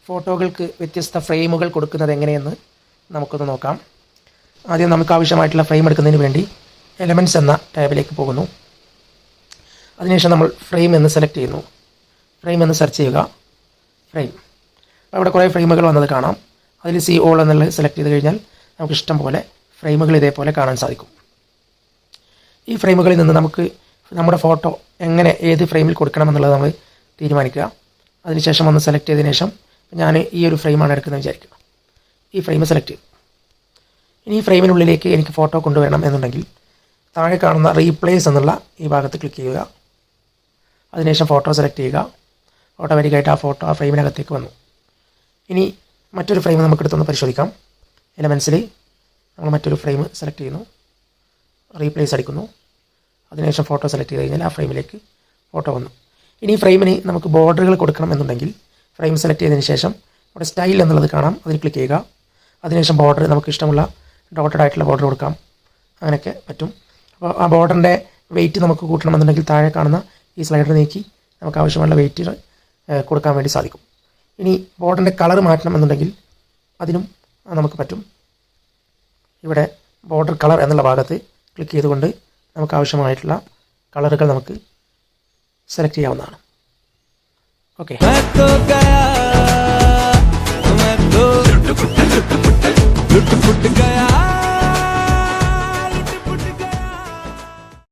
ഫോട്ടോകൾക്ക് വ്യത്യസ്ത ഫ്രെയിമുകൾ കൊടുക്കുന്നത് എങ്ങനെയെന്ന് നമുക്കൊന്ന് നോക്കാം. ആദ്യം നമുക്ക് ആവശ്യമായിട്ടുള്ള ഫ്രെയിം എടുക്കുന്നതിന് വേണ്ടി എലമെൻറ്റ്സ് എന്ന ടാബിലേക്ക് പോകുന്നു. അതിനുശേഷം നമ്മൾ ഫ്രെയിം എന്ന് സെലക്ട് ചെയ്യുന്നു. ഫ്രെയിം എന്ന് സെർച്ച് ചെയ്യുക. ഫ്രെയിം, അവിടെ കുറേ ഫ്രെയിമുകൾ വന്നത് കാണാം. അതിൽ സി ഓൾ എന്നുള്ളത് സെലക്ട് ചെയ്ത് കഴിഞ്ഞാൽ നമുക്ക് ഇഷ്ടം പോലെ ഫ്രെയിമുകൾ ഇതേപോലെ കാണാൻ സാധിക്കും. ഈ ഫ്രെയിമുകളിൽ നിന്ന് നമുക്ക് നമ്മുടെ ഫോട്ടോ എങ്ങനെ ഏത് ഫ്രെയിമിൽ കൊടുക്കണമെന്നുള്ളത് നമ്മൾ തീരുമാനിക്കുക. അതിനുശേഷം ഒന്ന് സെലക്ട് ചെയ്തതിന് ശേഷം ഞാൻ ഈ ഒരു ഫ്രെയിമാണ് എടുക്കുന്നത് വിചാരിക്കുക. ഈ ഫ്രെയിം സെലക്ട് ചെയ്തു. ഇനി ഈ ഫ്രെയിമിനുള്ളിലേക്ക് എനിക്ക് ഫോട്ടോ കൊണ്ടുവരണം എന്നുണ്ടെങ്കിൽ താഴെ കാണുന്ന റീപ്ലേസ് എന്നുള്ള ഈ ഭാഗത്ത് ക്ലിക്ക് ചെയ്യുക. അതിനുശേഷം ഫോട്ടോ സെലക്ട് ചെയ്യുക. ഓട്ടോമാറ്റിക്കായിട്ട് ആ ഫോട്ടോ ആ ഫ്രെയിമിനകത്തേക്ക് വന്നു. ഇനി മറ്റൊരു ഫ്രെയിം നമുക്കെടുത്തൊന്ന് പരിശോധിക്കാം. എലമെൻറ്റ്സിൽ നമ്മൾ മറ്റൊരു ഫ്രെയിം സെലക്ട് ചെയ്യുന്നു, റീപ്ലേസ് അടിക്കുന്നു. അതിനുശേഷം ഫോട്ടോ സെലക്ട് ചെയ്ത് കഴിഞ്ഞാൽ ആ ഫ്രെയിമിലേക്ക് ഫോട്ടോ വന്നു. ഇനി ഈ ഫ്രെയിമിന് നമുക്ക് ബോർഡറുകൾ കൊടുക്കണം എന്നുണ്ടെങ്കിൽ ഫ്രെയിം സെലക്ട് ചെയ്തതിന് ശേഷം അവിടെ സ്റ്റൈൽ എന്നുള്ളത് കാണാം, അതിൽ ക്ലിക്ക് ചെയ്യുക. അതിനുശേഷം ബോർഡർ നമുക്ക് ഇഷ്ടമുള്ള ഡോട്ടഡ് ആയിട്ടുള്ള ബോർഡർ കൊടുക്കാം. അങ്ങനെയൊക്കെ പറ്റും. അപ്പോൾ ആ ബോർഡറിൻ്റെ വെയിറ്റ് നമുക്ക് കൂട്ടണമെന്നുണ്ടെങ്കിൽ താഴെ കാണുന്ന ഈ സ്ലൈഡർ നീക്കി നമുക്ക് ആവശ്യമുള്ള വെയിറ്റ് കൊടുക്കാൻ വേണ്ടി സാധിക്കും. ഇനി ബോർഡറിൻ്റെ കളർ മാറ്റണം എന്നുണ്ടെങ്കിൽ അതിനും നമുക്ക് പറ്റും. ഇവിടെ ബോർഡർ കളർ എന്നുള്ള ഭാഗത്ത് ക്ലിക്ക് ചെയ്തുകൊണ്ട് നമുക്ക് ആവശ്യമായിട്ടുള്ള കളറുകൾ നമുക്ക് സെലക്ട് ചെയ്യാവുന്നതാണ്. ഓക്കെ.